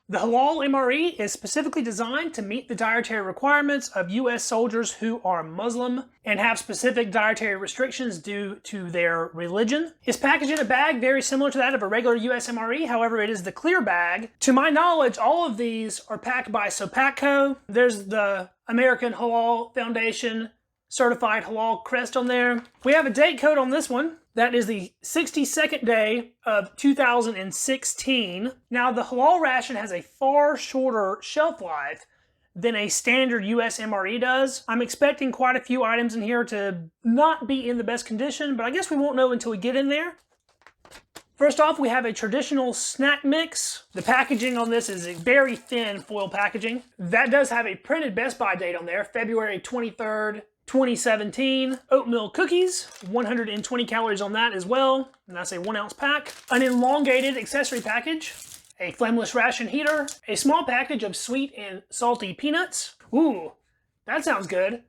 The halal MRE is specifically designed to meet the dietary requirements of U.S. soldiers who are Muslim and have specific dietary restrictions due to their religion. It's packaged in a bag very similar to that of a regular U.S. MRE, however it is the clear bag. To my knowledge, all of these are packed by Sopatco. There's the American Halal Foundation certified halal crest on there. We have a date code on this one. That is the 62nd day of 2016. Now, the halal ration has a far shorter shelf life than a standard US MRE does. I'm expecting quite a few items in here to not be in the best condition, but I guess we won't know until we get in there. First off, we have a traditional snack mix. The packaging on this is a very thin foil packaging. That does have a printed Best By date on there, February 23rd, 2017. Oatmeal cookies, 120 calories on that as well, and that's a 1 ounce pack. An elongated accessory package, a flameless ration heater, a small package of sweet and salty peanuts. Ooh, that sounds good.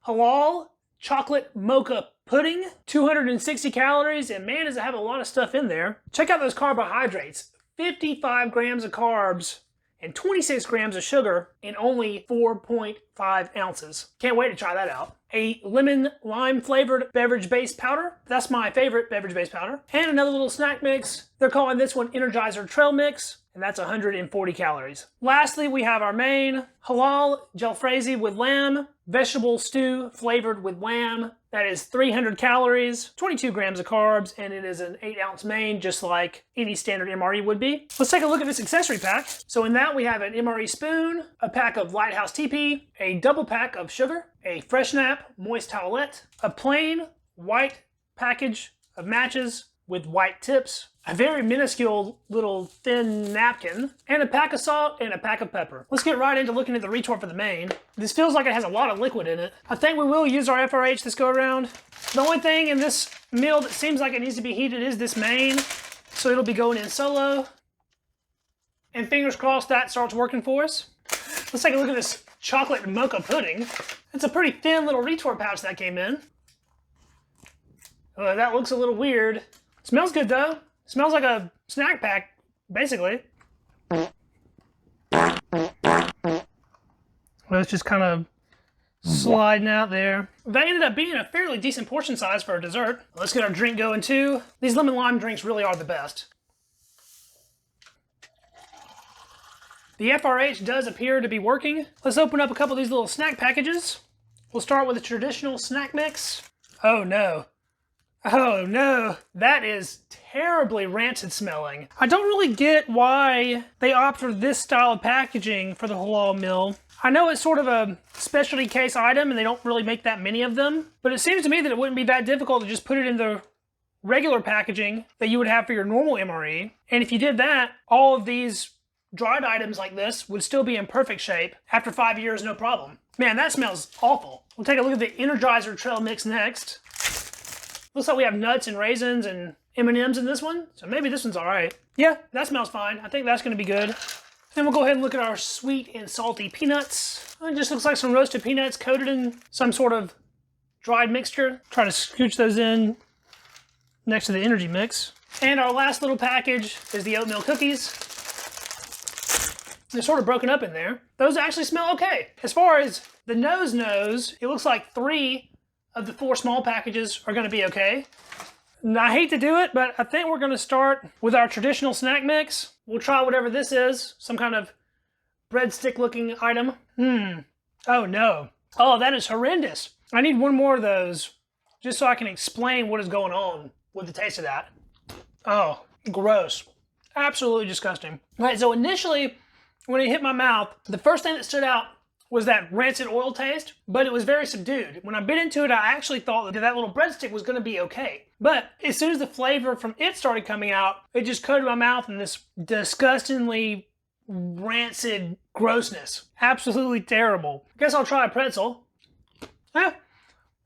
Halal chocolate mocha pudding, 260 calories, and man, does it have a lot of stuff in there. Check out those carbohydrates, 55 grams of carbs and 26 grams of sugar in only 4.5 ounces. Can't wait to try that out. A lemon lime flavored beverage base powder. That's my favorite beverage base powder. And another little snack mix. They're calling this one Energizer Trail Mix, and that's 140 calories. Lastly, we have our main halal Jalfrezi with lamb, vegetable stew flavored with lamb. That is 300 calories, 22 grams of carbs, and it is an 8 ounce main, just like any standard MRE would be. Let's take a look at this accessory pack. So in that we have an MRE spoon, a pack of Lighthouse TP, a double pack of sugar, a Fresh Nap moist towelette, a plain white package of matches with white tips, a very minuscule little thin napkin, and a pack of salt and a pack of pepper. Let's get right into looking at the retort for the main. This feels like it has a lot of liquid in it. I think we will use our FRH this go around. The only thing in this meal that seems like it needs to be heated is this main, so it'll be going in solo. And fingers crossed that starts working for us. Let's take a look at this chocolate mocha pudding. It's a pretty thin little retort pouch that came in. That looks a little weird. Smells good though. Smells like a snack pack, basically. Well, it's just kind of sliding out there. That ended up being a fairly decent portion size for a dessert. Let's get our drink going too. These lemon lime drinks really are the best. The FRH does appear to be working. Let's open up a couple of these little snack packages. We'll start with a traditional snack mix. Oh no. Oh no, that is terribly rancid smelling. I don't really get why they opt for this style of packaging for the halal meal. I know it's sort of a specialty case item and they don't really make that many of them, but it seems to me that it wouldn't be that difficult to just put it in the regular packaging that you would have for your normal MRE. And if you did that, all of these dried items like this would still be in perfect shape after 5 years, no problem. Man, that smells awful. We'll take a look at the Energizer Trail Mix next. Looks like we have nuts and raisins and M&Ms in this one, so maybe this one's all right. Yeah, that smells fine. I think that's gonna be good. Then we'll go ahead and look at our sweet and salty peanuts. It just looks like some roasted peanuts coated in some sort of dried mixture. Try to scooch those in next to the energy mix. And our last little package is the oatmeal cookies. They're sort of broken up in there. Those actually smell okay. As far as the nose, it looks like 3 of the 4 small packages are gonna be okay. And I hate to do it, but I think we're gonna start with our traditional snack mix. We'll try whatever this is, some kind of breadstick looking item. Oh no. Oh, that is horrendous. I need one more of those just so I can explain what is going on with the taste of that. Oh, gross. Absolutely disgusting. All right, so initially, when it hit my mouth, the first thing that stood out was that rancid oil taste, but it was very subdued. When I bit into it, I actually thought that little breadstick was gonna be okay. But as soon as the flavor from it started coming out, it just coated my mouth in this disgustingly rancid grossness. Absolutely terrible. Guess I'll try a pretzel. That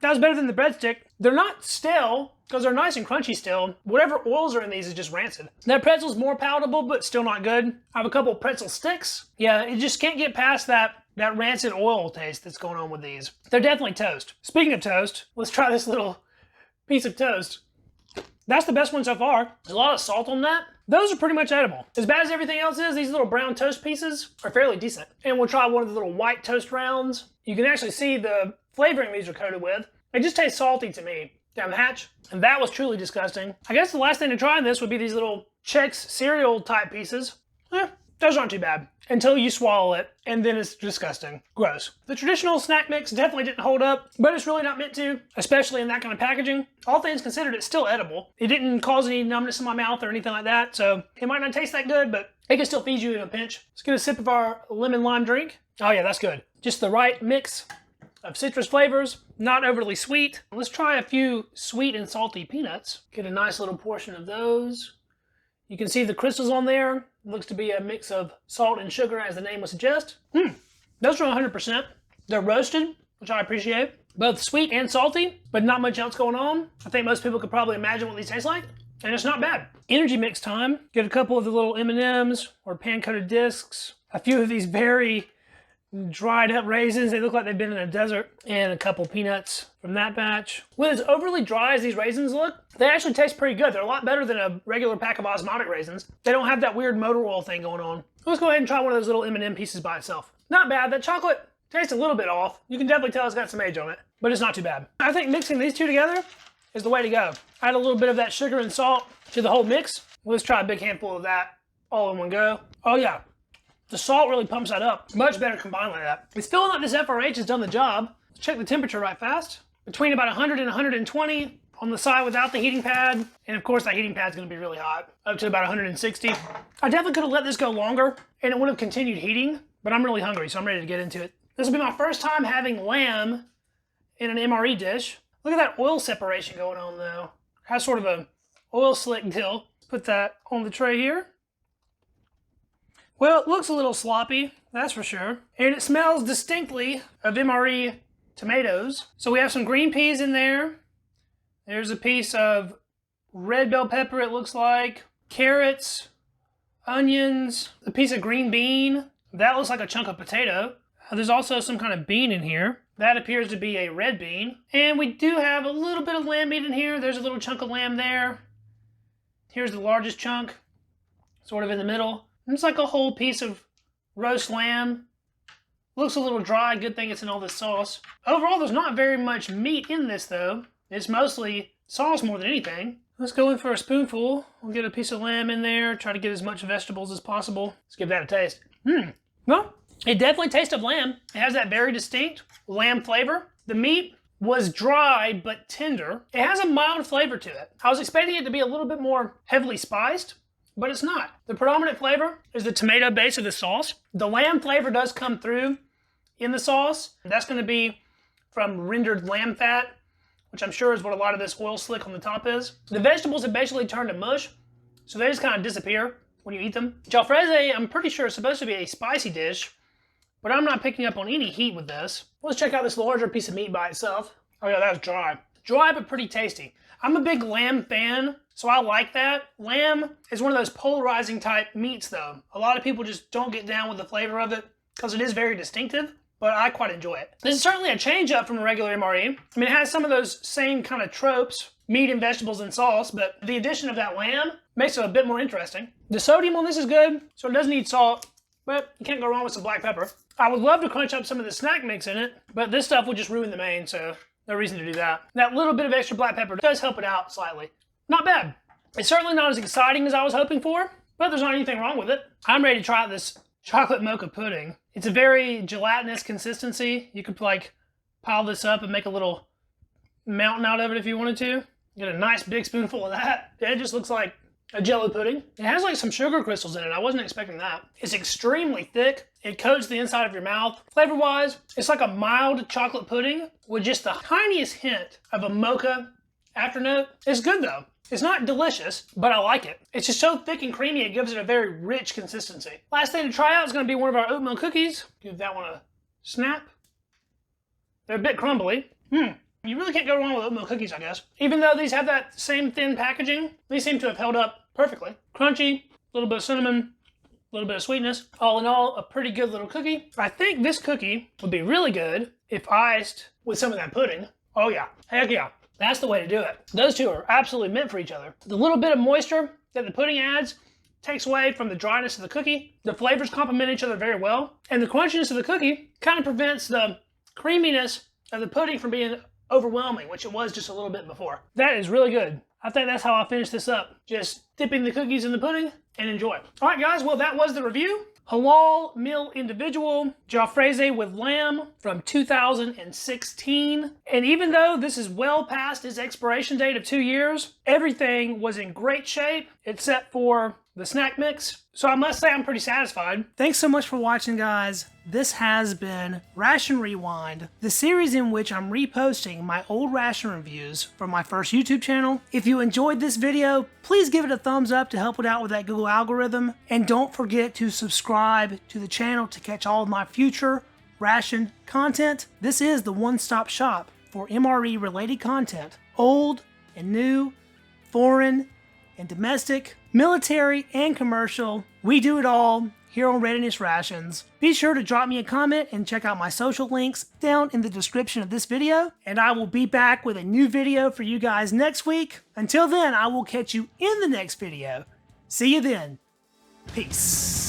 was better than the breadstick. They're not stale, because they're nice and crunchy still. Whatever oils are in these is just rancid. That pretzel's more palatable, but still not good. I have a couple pretzel sticks. Yeah, it just can't get past that rancid oil taste that's going on with these. They're definitely toast. Speaking of toast, let's try this little piece of toast. That's the best one so far. There's a lot of salt on that. Those are pretty much edible. As bad as everything else is, these little brown toast pieces are fairly decent. And we'll try one of the little white toast rounds. You can actually see the flavoring these are coated with. They just taste salty to me down the hatch. And that was truly disgusting. I guess the last thing to try in this would be these little Chex cereal type pieces. Those aren't too bad until you swallow it, and then it's disgusting. Gross. The traditional snack mix definitely didn't hold up, but it's really not meant to, especially in that kind of packaging. All things considered, it's still edible. It didn't cause any numbness in my mouth or anything like that, so it might not taste that good, but it can still feed you in a pinch. Let's get a sip of our lemon lime drink. Oh yeah, that's good. Just the right mix of citrus flavors, not overly sweet. Let's try a few sweet and salty peanuts. Get a nice little portion of those. You can see the crystals on there. It looks to be a mix of salt and sugar, as the name would suggest. Those are 100%. They're roasted, which I appreciate. Both sweet and salty, but not much else going on. I think most people could probably imagine what these taste like, and it's not bad. Energy mix time. Get a couple of the little M&Ms or pan-coated discs. A few of these very dried up raisins. They look like they've been in a desert. And a couple peanuts from that batch. With as overly dry as these raisins look, they actually taste pretty good. They're a lot better than a regular pack of osmotic raisins. They don't have that weird motor oil thing going on. Let's go ahead and try one of those little M&M pieces by itself. Not bad. That chocolate tastes a little bit off. You can definitely tell it's got some age on it, but it's not too bad. I think mixing these two together is the way to go. Add a little bit of that sugar and salt to the whole mix. Let's try a big handful of that all in one go. Oh yeah. The salt really pumps that up. Much better combined like that. It's feeling like this FRH has done the job. Let's check the temperature right fast. Between about 100 and 120 on the side without the heating pad. And of course that heating pad's gonna be really hot, up to about 160. I definitely could have let this go longer and it would have continued heating, but I'm really hungry, so I'm ready to get into it. This will be my first time having lamb in an MRE dish. Look at that oil separation going on though. Has sort of a oil slick deal. Put that on the tray here. Well, it looks a little sloppy, that's for sure. And it smells distinctly of MRE tomatoes. So we have some green peas in there. There's a piece of red bell pepper, it looks like. Carrots, onions, a piece of green bean. That looks like a chunk of potato. There's also some kind of bean in here. That appears to be a red bean. And we do have a little bit of lamb meat in here. There's a little chunk of lamb there. Here's the largest chunk, sort of in the middle. It's like a whole piece of roast lamb. Looks a little dry, good thing it's in all this sauce. Overall, there's not very much meat in this though. It's mostly sauce more than anything. Let's go in for a spoonful. We'll get a piece of lamb in there, try to get as much vegetables as possible. Let's give that a taste. Well, it definitely tastes of lamb. It has that very distinct lamb flavor. The meat was dry but tender. It has a mild flavor to it. I was expecting it to be a little bit more heavily spiced, but it's not. The predominant flavor is the tomato base of the sauce. The lamb flavor does come through in the sauce. That's going to be from rendered lamb fat, which I'm sure is what a lot of this oil slick on the top is. The vegetables have basically turned to mush, so they just kind of disappear when you eat them. Jalfrezi, I'm pretty sure, is supposed to be a spicy dish, but I'm not picking up on any heat with this. Let's check out this larger piece of meat by itself. Oh yeah, that's dry. Dry, but pretty tasty. I'm a big lamb fan, so I like that. Lamb is one of those polarizing type meats though. A lot of people just don't get down with the flavor of it because it is very distinctive, but I quite enjoy it. This is certainly a change up from a regular MRE. I mean, it has some of those same kind of tropes, meat and vegetables and sauce, but the addition of that lamb makes it a bit more interesting. The sodium on this is good, so it doesn't need salt, but you can't go wrong with some black pepper. I would love to crunch up some of the snack mix in it, but this stuff would just ruin the main, so no reason to do that. That little bit of extra black pepper does help it out slightly. Not bad. It's certainly not as exciting as I was hoping for, but there's not anything wrong with it. I'm ready to try out this chocolate mocha pudding. It's a very gelatinous consistency. You could like pile this up and make a little mountain out of it if you wanted to. Get a nice big spoonful of that. It just looks like a Jello pudding. It has like some sugar crystals in it. I wasn't expecting that. It's extremely thick. It coats the inside of your mouth. Flavor-wise, it's like a mild chocolate pudding with just the tiniest hint of a mocha afternote. It's good though. It's not delicious, but I like it. It's just so thick and creamy, it gives it a very rich consistency. Last thing to try out is going to be one of our oatmeal cookies. Give that one a snap. They're a bit crumbly. You really can't go wrong with oatmeal cookies, I guess. Even though these have that same thin packaging, these seem to have held up perfectly. Crunchy, a little bit of cinnamon, a little bit of sweetness. All in all, a pretty good little cookie. I think this cookie would be really good if iced with some of that pudding. Oh yeah, heck yeah. That's the way to do it. Those two are absolutely meant for each other. The little bit of moisture that the pudding adds takes away from the dryness of the cookie. The flavors complement each other very well. And the crunchiness of the cookie kind of prevents the creaminess of the pudding from being overwhelming, which it was just a little bit before. That is really good. I think that's how I'll finish this up. Just dipping the cookies in the pudding and enjoy. All right, guys, well, that was the review. Halal Meal Individual Jalfrezi with lamb from 2016. And even though this is well past its expiration date of 2 years, everything was in great shape except for the snack mix. So I must say I'm pretty satisfied. Thanks so much for watching, guys. This has been Ration Rewind, the series in which I'm reposting my old ration reviews from my first YouTube channel. If you enjoyed this video, please give it a thumbs up to help it out with that Google algorithm. And don't forget to subscribe to the channel to catch all of my future ration content. This is the one-stop shop for MRE related content. Old and new, foreign and domestic, military and commercial. We do it all here on Readiness Rations. Be sure to drop me a comment and check out my social links down in the description of this video. And I will be back with a new video for you guys next week. Until then, I will catch you in the next video. See you then. Peace.